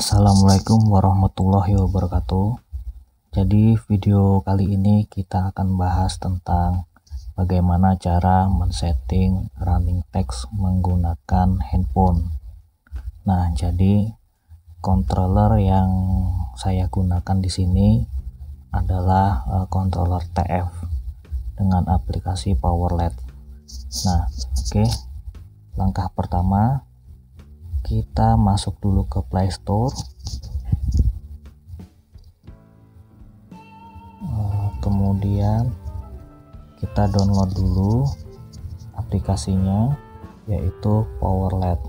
Assalamualaikum warahmatullahi wabarakatuh. Jadi video kali ini kita akan bahas tentang bagaimana cara men-setting running text menggunakan handphone. Nah, jadi controller yang saya gunakan di sini adalah controller TF dengan aplikasi PowerLED. Nah, oke. Langkah pertama, kita masuk dulu ke Play Store, kemudian kita download dulu aplikasinya, yaitu PowerLED.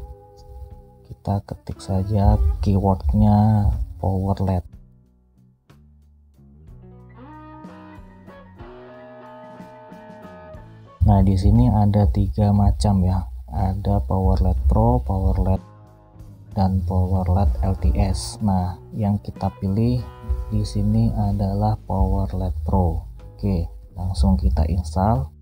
Kita ketik saja keywordnya PowerLED. Nah, di sini ada 3 macam ya, ada PowerLED Pro, PowerLED dan PowerLED LTS. Nah, yang kita pilih di sini adalah PowerLED Pro. Oke, langsung kita install.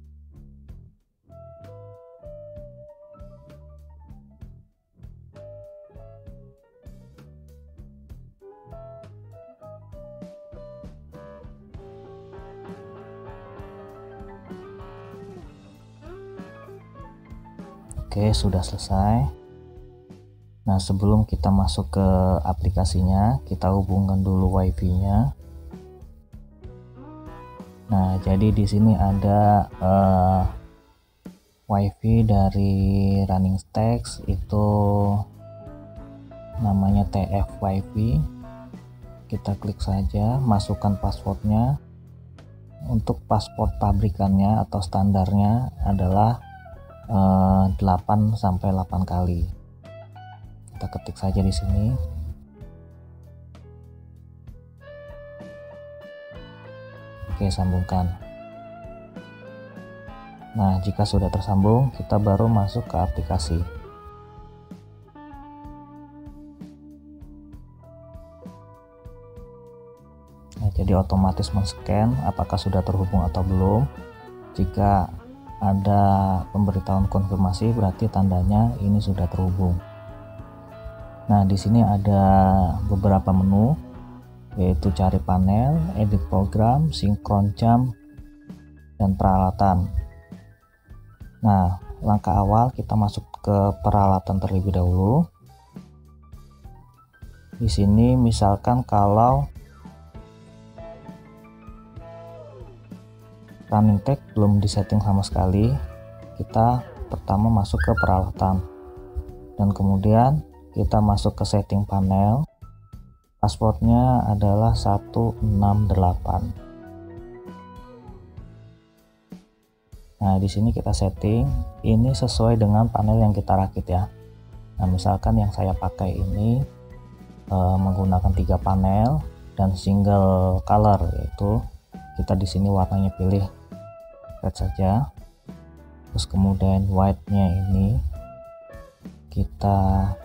Oke, sudah selesai. Nah, sebelum kita masuk ke aplikasinya, kita hubungkan dulu WiFi-nya. Nah, jadi di sini ada WiFi dari running text, itu namanya TF WiFi. Kita klik saja, masukkan passwordnya. Untuk password pabrikannya atau standarnya adalah 8 sampai 8 kali. Kita ketik saja di sini. Oke, sambungkan. Nah, jika sudah tersambung, kita baru masuk ke aplikasi. Nah, jadi otomatis men-scan apakah sudah terhubung atau belum. Jika ada pemberitahuan konfirmasi, berarti tandanya ini sudah terhubung. Nah, di sini ada beberapa menu, yaitu cari panel, edit program, sinkron jam, dan peralatan. Nah, langkah awal kita masuk ke peralatan terlebih dahulu. Di sini misalkan kalau running text belum disetting sama sekali, kita pertama masuk ke peralatan dan kemudian kita masuk ke setting panel. Passwordnya adalah 168. Nah, di sini kita setting ini sesuai dengan panel yang kita rakit ya. Nah, misalkan yang saya pakai ini menggunakan 3 panel dan single color, yaitu kita di sini warnanya pilih red saja. Terus kemudian white-nya ini kita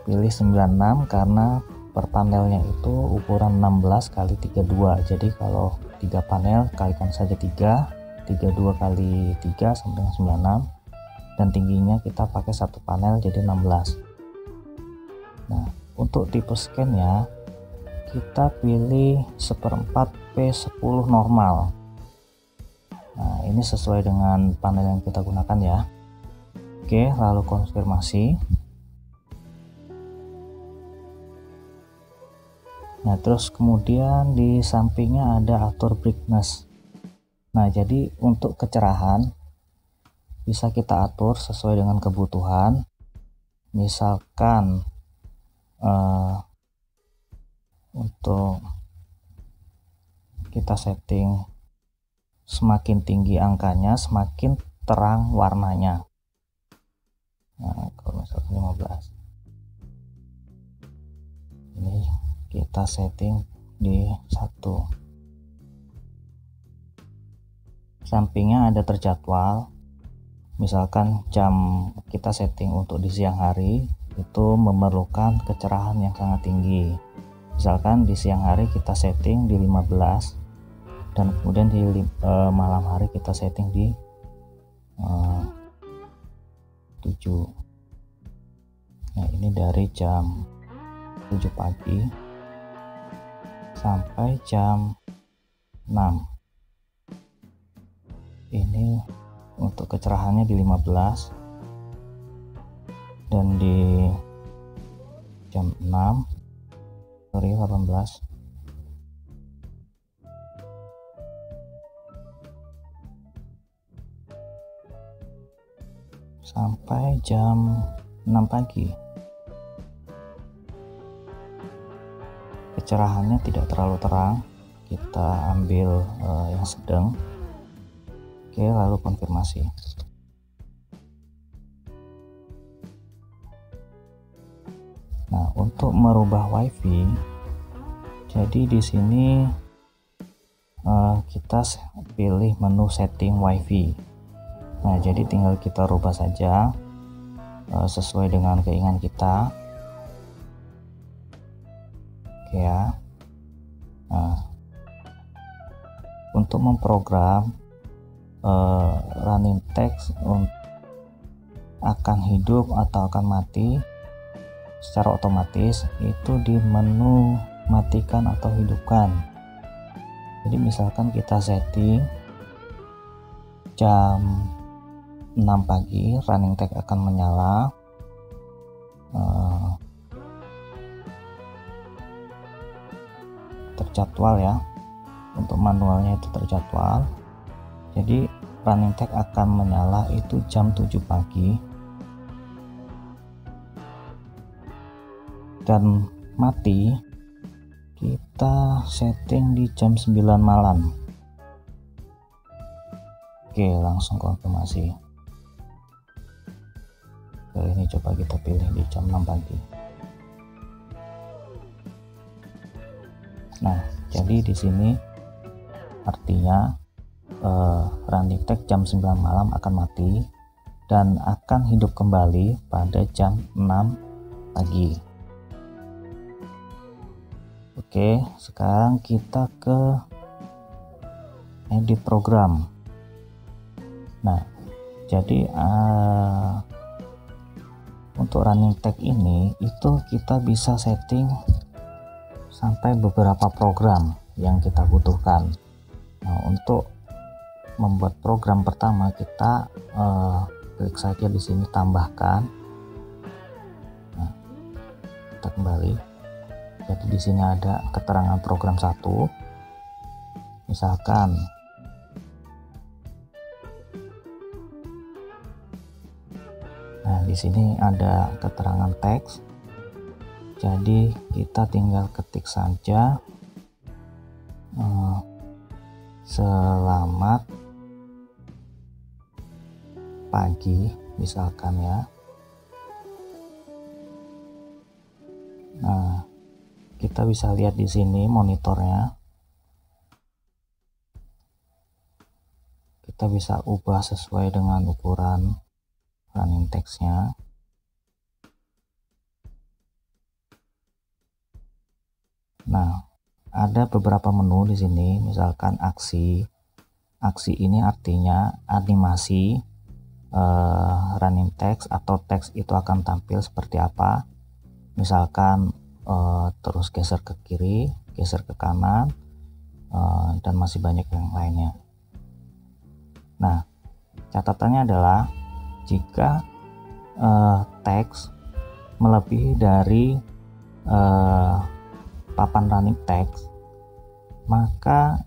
pilih 96 karena per panelnya itu ukuran 16 kali 32. Jadi kalau 3 panel kalikan saja 32 kali 3 sama dengan 96, dan tingginya kita pakai 1 panel jadi 16. Nah, untuk tipe scan ya, kita pilih 1/4 P10 normal. Nah, ini sesuai dengan panel yang kita gunakan ya. Oke, lalu konfirmasi. Nah, terus kemudian di sampingnya ada atur brightness. Nah, jadi untuk kecerahan bisa kita atur sesuai dengan kebutuhan. Misalkan untuk kita setting semakin tinggi angkanya, semakin terang warnanya. Nah, kalau misalkan 15, ini kita setting di 1. Sampingnya ada terjadwal. Misalkan jam kita setting untuk di siang hari, itu memerlukan kecerahan yang sangat tinggi. Misalkan di siang hari kita setting di 15, dan kemudian di malam hari kita setting di 7. Nah, ini dari jam 7 pagi sampai jam 6. Ini untuk kecerahannya di 15 dan di jam 18 sampai jam 6 pagi. Kecerahannya tidak terlalu terang, kita ambil yang sedang. Oke, lalu konfirmasi. Nah, untuk merubah WiFi, jadi di sini kita pilih menu setting WiFi. Nah, jadi tinggal kita rubah saja sesuai dengan keinginan kita. Oke ya. Nah, untuk memprogram running text akan hidup atau akan mati secara otomatis itu di menu matikan atau hidupkan. Jadi misalkan kita setting jam 6 pagi running text akan menyala, terjadwal ya, untuk manualnya itu terjadwal. Jadi running text akan menyala itu jam 7 pagi dan mati kita setting di jam 9 malam. Oke, langsung konfirmasi. Kali ini coba kita pilih di jam 6 pagi. Nah, jadi di sini artinya running text jam 9 malam akan mati dan akan hidup kembali pada jam 6 pagi. Oke, sekarang kita ke edit program. Nah, jadi untuk running text ini itu kita bisa setting sampai beberapa program yang kita butuhkan. Nah, untuk membuat program pertama kita klik saja di sini tambahkan. Nah, kita kembali. Jadi di sini ada keterangan program 1. Misalkan nah, di sini ada keterangan teks. Jadi kita tinggal ketik saja selamat pagi misalkan ya. Nah, kita bisa lihat di sini monitornya. Kita bisa ubah sesuai dengan ukuran running text-nya. Nah, ada beberapa menu di sini, misalkan aksi. Aksi ini artinya animasi running text atau teks itu akan tampil seperti apa. Misalkan terus geser ke kiri, geser ke kanan, dan masih banyak yang lainnya. Nah, catatannya adalah jika teks melebihi dari papan running text, maka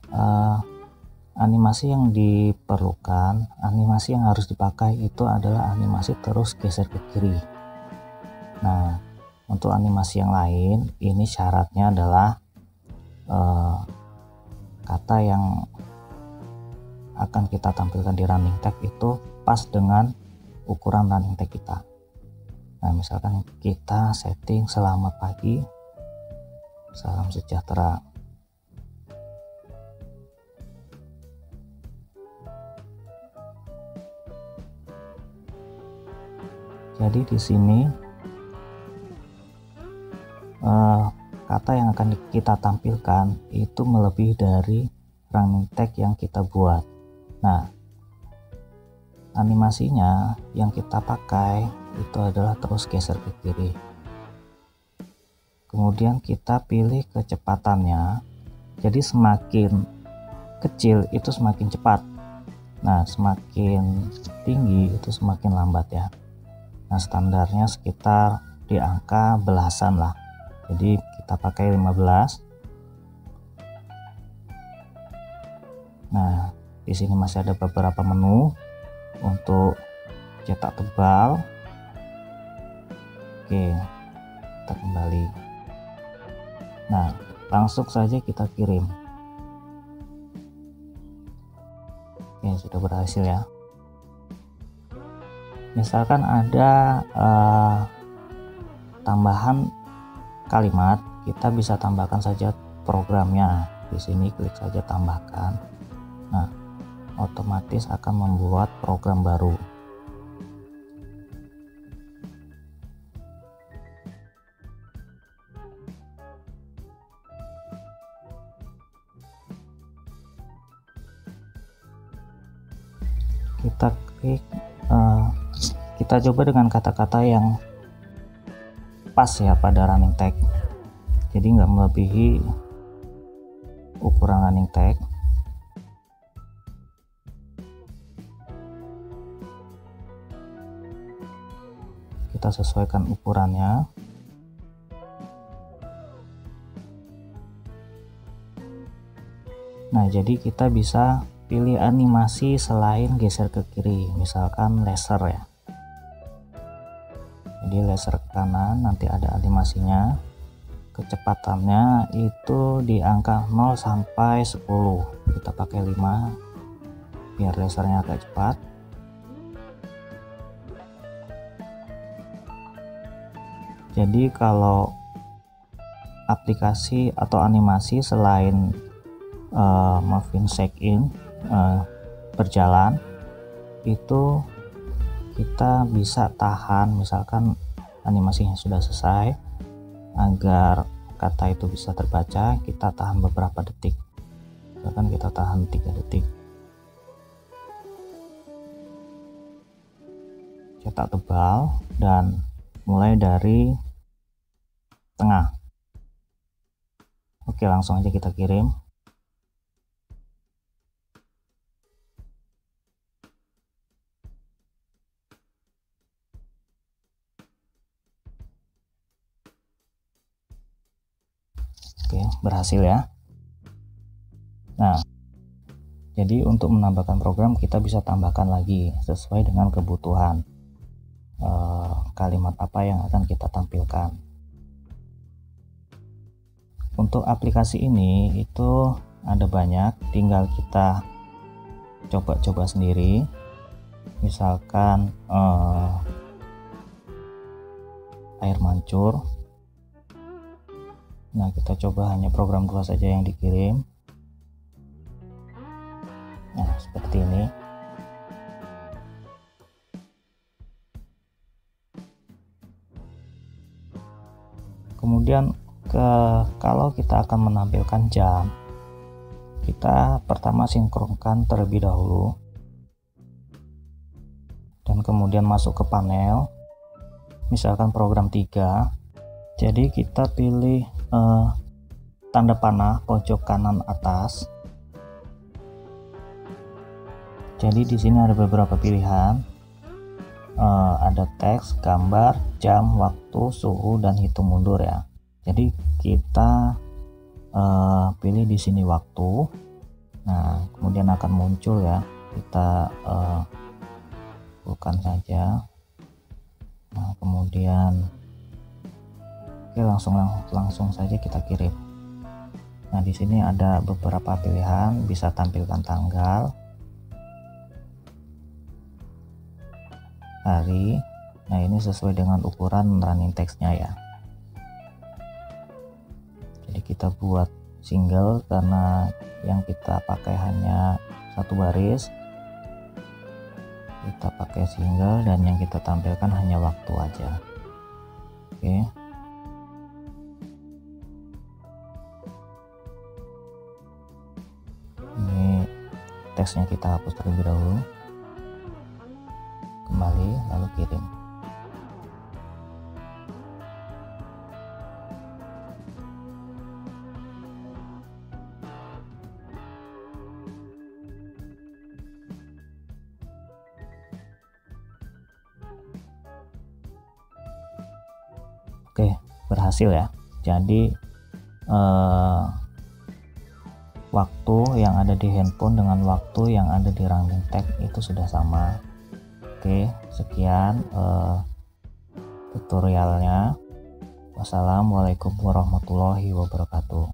animasi yang diperlukan, animasi yang harus dipakai itu adalah animasi terus geser ke kiri. Nah, untuk animasi yang lain, ini syaratnya adalah kata yang akan kita tampilkan di running text itu pas dengan ukuran running text kita. Nah, misalkan kita setting selamat pagi, salam sejahtera. Jadi di sini kata yang akan kita tampilkan itu melebihi dari running text yang kita buat. Nah, animasinya yang kita pakai itu adalah terus geser ke kiri. kemudian kita pilih kecepatannya. Jadi semakin kecil itu semakin cepat, nah semakin tinggi itu semakin lambat ya. Nah standarnya sekitar di angka belasan lah, jadi kita pakai 15. Nah di sini masih ada beberapa menu untuk cetak tebal. Oke, kita kembali. Nah langsung saja kita kirim. Oke, sudah berhasil ya. Misalkan ada tambahan kalimat, kita bisa tambahkan saja programnya. Di sini klik saja tambahkan. Nah, otomatis akan membuat program baru. Kita klik, kita coba dengan kata-kata yang pas ya pada running tag, jadi nggak melebihi ukuran running tag. Kita sesuaikan ukurannya. Nah jadi kita bisa pilih animasi selain geser ke kiri, misalkan laser ya. Jadi laser ke kanan, nanti ada animasinya. Kecepatannya itu di angka 0 sampai 10. Kita pakai 5 biar lasernya agak cepat. Jadi kalau aplikasi atau animasi selain moving check-in berjalan itu kita bisa tahan, misalkan animasinya sudah selesai, agar kata itu bisa terbaca kita tahan beberapa detik, misalkan kita tahan 3 detik. Cetak tebal dan mulai dari tengah. Oke, langsung aja kita kirim. Oke, berhasil ya. Nah, jadi untuk menambahkan program kita bisa tambahkan lagi sesuai dengan kebutuhan kalimat apa yang akan kita tampilkan. Untuk aplikasi ini itu ada banyak, tinggal kita coba-coba sendiri. Misalkan air mancur. Nah kita coba hanya program 2 saja yang dikirim. Nah seperti ini. Kemudian kalau kita akan menampilkan jam, kita pertama sinkronkan terlebih dahulu dan kemudian masuk ke panel, misalkan program 3. Jadi kita pilih tanda panah pojok kanan atas. Jadi di sini ada beberapa pilihan, ada teks, gambar, jam, waktu, suhu, dan hitung mundur ya. Jadi kita pilih di sini waktu. Nah kemudian akan muncul ya, kita bukan saja. Nah kemudian oke, langsung saja kita kirim. Nah di sini ada beberapa pilihan, bisa tampilkan tanggal, hari. Nah ini sesuai dengan ukuran running text-nya ya. Jadi kita buat single karena yang kita pakai hanya 1 baris. Kita pakai single dan yang kita tampilkan hanya waktu aja. Oke. Ini teksnya kita hapus terlebih dahulu. Kembali lalu kirim. Oke, berhasil ya. Jadi waktu yang ada di handphone dengan waktu yang ada di running tag itu sudah sama. Oke, sekian tutorialnya. Wassalamualaikum warahmatullahi wabarakatuh.